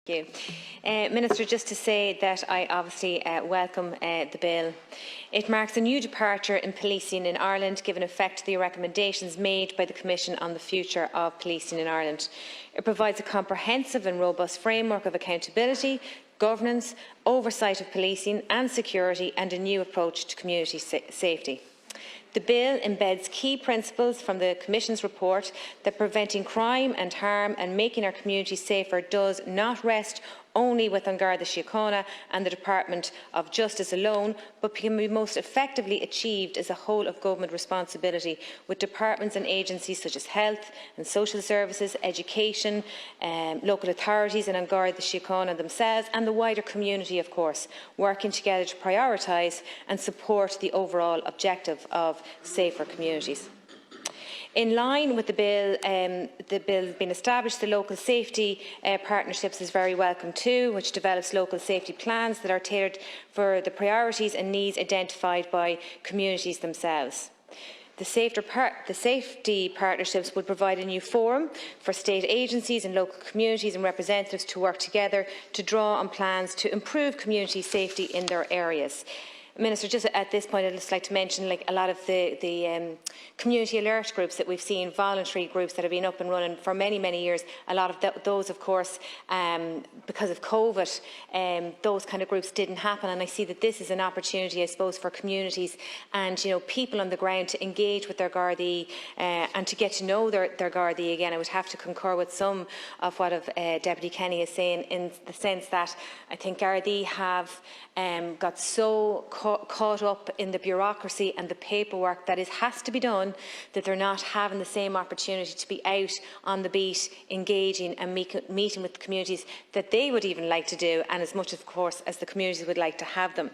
Thank you. Minister, just to say that I obviously welcome the bill. It marks a new departure in policing in Ireland, given effect to the recommendations made by the Commission on the future of policing in Ireland. It provides a comprehensive and robust framework of accountability, governance, oversight of policing and security, and a new approach to community safety. The bill embeds key principles from the Commission's report that preventing crime and harm and making our communities safer does not rest only with An Garda Síochána and the Department of Justice alone, but can be most effectively achieved as a whole of government responsibility, with departments and agencies such as health and social services, education, local authorities and An Garda Síochána themselves and the wider community, of course, working together to prioritise and support the overall objective of safer communities. In line with the bill being established, the local safety partnerships is very welcome too, which develops local safety plans that are tailored for the priorities and needs identified by communities themselves. The safety partnerships would provide a new forum for state agencies and local communities and representatives to work together to draw on plans to improve community safety in their areas. Minister, just at this point, I'd just like to mention a lot of the community alert groups that we've seen, voluntary groups that have been up and running for many, many years. A lot of those, of course, because of COVID, those kind of groups didn't happen. And I see that this is an opportunity, I suppose, for communities and people on the ground to engage with their Gardaí and to get to know their Gardaí again. I would have to concur with some of what Deputy Kenny is saying, in the sense that I think Gardaí have got so caught up in the bureaucracy and the paperwork that has to be done, that they're not having the same opportunity to be out on the beat, engaging and meeting with the communities that they would even like to do, and as much, of course, as the communities would like to have them.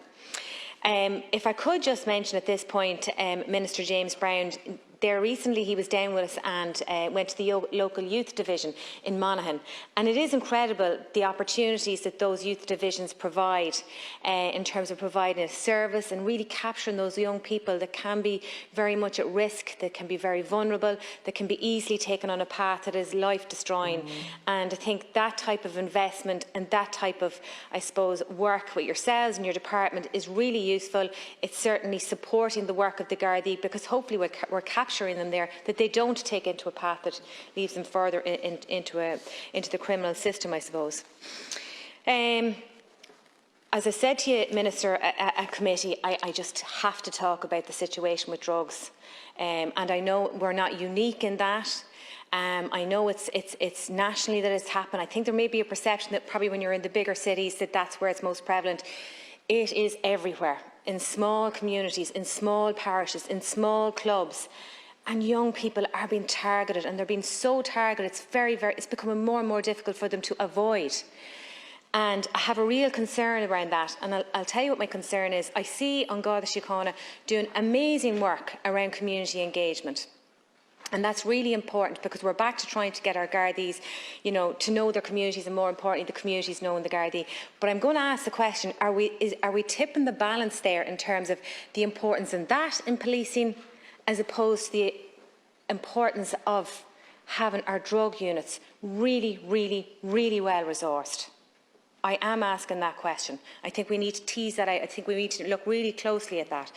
If I could just mention at this point, Minister James Brown, there recently he was down with us and went to the local youth division in Monaghan, and it is incredible the opportunities that those youth divisions provide in terms of providing a service and really capturing those young people that can be very much at risk, that can be very vulnerable, that can be easily taken on a path that is life-destroying. And I think that type of investment and that type of, I suppose, work with yourselves and your department is really useful. It's certainly supporting the work of the Gardaí, because hopefully we're capturing them there, that they don't take into a path that leaves them further into the criminal system, I suppose. As I said to you, Minister, at committee, I just have to talk about the situation with drugs. And I know we're not unique in that. I know it's nationally that it's happened. I think there may be a perception that probably when you're in the bigger cities that's where it's most prevalent. It is everywhere, in small communities, in small parishes, in small clubs. And young people are being targeted, and they're being so targeted, it's becoming more and more difficult for them to avoid. And I have a real concern around that. And I'll tell you what my concern is. I see An Garda Síochána doing amazing work around community engagement. And that's really important, because we're back to trying to get our Gardaís, to know their communities, and more importantly, the communities knowing the Gardaí. But I'm going to ask the question, are we tipping the balance there in terms of the importance in that in policing, as opposed to the importance of having our drug units really, really, really well resourced? I am asking that question. I think we need to tease that out. I think we need to look really closely at that.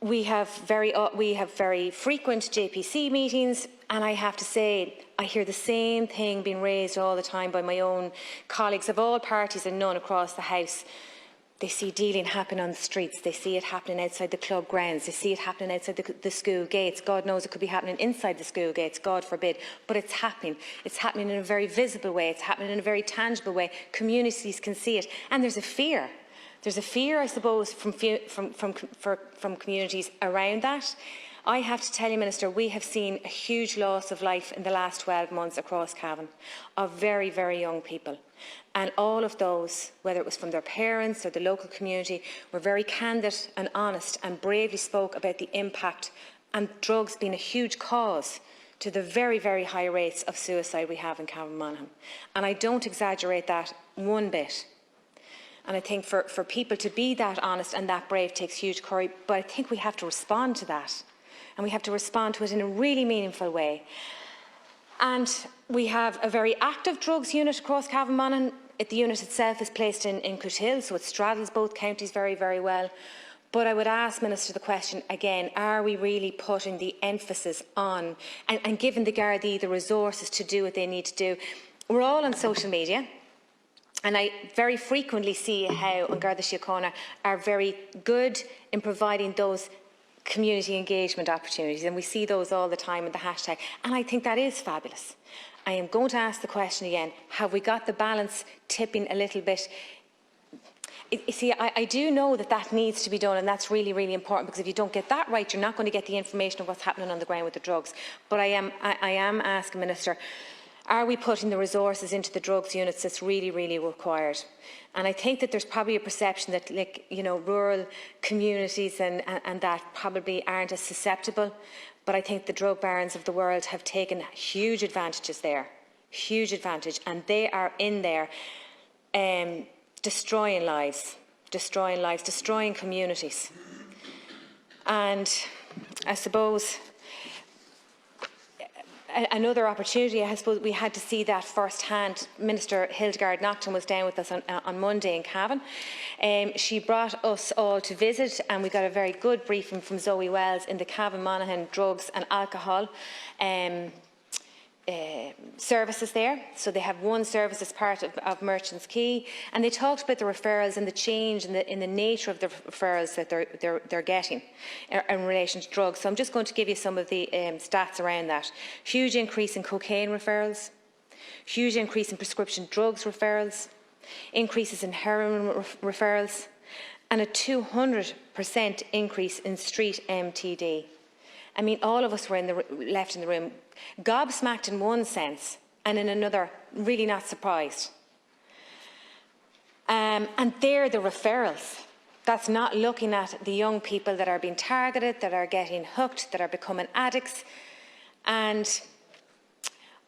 We have very frequent JPC meetings, and I have to say, I hear the same thing being raised all the time by my own colleagues of all parties and none across the House. They see dealing happen on the streets. They see it happening outside the club grounds. They see it happening outside the school gates. God knows it could be happening inside the school gates, God forbid. But it's happening. It's happening in a very visible way. It's happening in a very tangible way. Communities can see it. And there's a fear. There's a fear, I suppose, from communities around that. I have to tell you, Minister, we have seen a huge loss of life in the last 12 months across Cavan of very, very young people. And all of those, whether it was from their parents or the local community, were very candid and honest and bravely spoke about the impact, and drugs being a huge cause to the very, very high rates of suicide we have in Cavan Monaghan. And I don't exaggerate that one bit. And I think for people to be that honest and that brave takes huge courage, but I think we have to respond to that. And we have to respond to it in a really meaningful way. And we have a very active drugs unit across Cavan. The unit itself is placed in Cootehill, so it straddles both counties very, very well. But I would ask Minister the question again, are we really putting the emphasis on and giving the Gardaí the resources to do what they need to do? We're all on social media, and I very frequently see how An Garda Síochána are very good in providing those community engagement opportunities, and we see those all the time in the hashtag, and I think that is fabulous. I am going to ask the question again, have we got the balance tipping a little bit? You see, I do know that needs to be done, and that's really, really important, because if you don't get that right, you're not going to get the information of what's happening on the ground with the drugs. But I am asking, Minister, are we putting the resources into the drugs units that's really, really required? And I think that there's probably a perception that, rural communities and that probably aren't as susceptible. But I think the drug barons of the world have taken huge advantages there, huge advantage, and they are in there destroying lives, destroying communities. And I suppose another opportunity, I suppose we had to see that firsthand. Minister Hildegard Naughton was down with us on Monday in Cavan. She brought us all to visit, and we got a very good briefing from Zoe Wells in the Cavan Monaghan drugs and alcohol services there. So they have one service as part of Merchants Quay, and they talked about the referrals and the change in the nature of the referrals that they're getting in relation to drugs. So I'm just going to give you some of the stats around that. Huge increase in cocaine referrals, huge increase in prescription drugs referrals, increases in heroin referrals, and a 200% increase in street MTD. I mean, all of us were left in the room gobsmacked in one sense, and in another, really not surprised. And they're the referrals. That's not looking at the young people that are being targeted, that are getting hooked, that are becoming addicts. And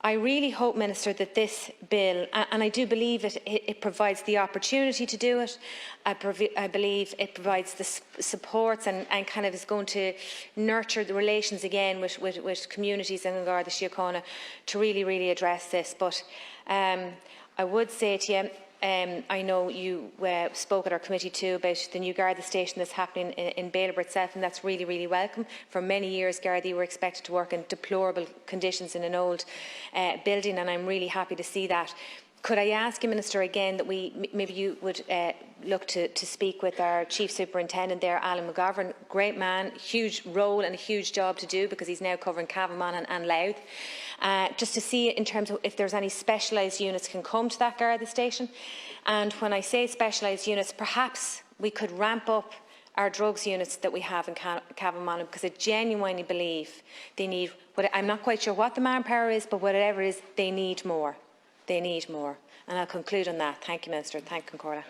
I really hope, Minister, that this bill, and I do believe it provides the opportunity to do it. I believe it provides the supports and kind of is going to nurture the relations again with communities in An Garda Síochána to really, really address this. But I would say to you, I know you spoke at our committee too about the new Garda station that's happening in Bailieborough itself, and that's really, really welcome. For many years, Gardaí were expected to work in deplorable conditions in an old building, and I'm really happy to see that. Could I ask you, Minister, again, that maybe you would look to speak with our Chief Superintendent there, Alan McGovern, great man, huge role and a huge job to do, because he's now covering Cavan and Louth, just to see in terms of if there's any specialised units can come to that Garda station. And when I say specialised units, perhaps we could ramp up our drugs units that we have in Cavan, because I genuinely believe they need, I'm not quite sure what the manpower is, but whatever it is, they need more. They need more. And I'll conclude on that. Thank you, Minister. Thank you, Concordia.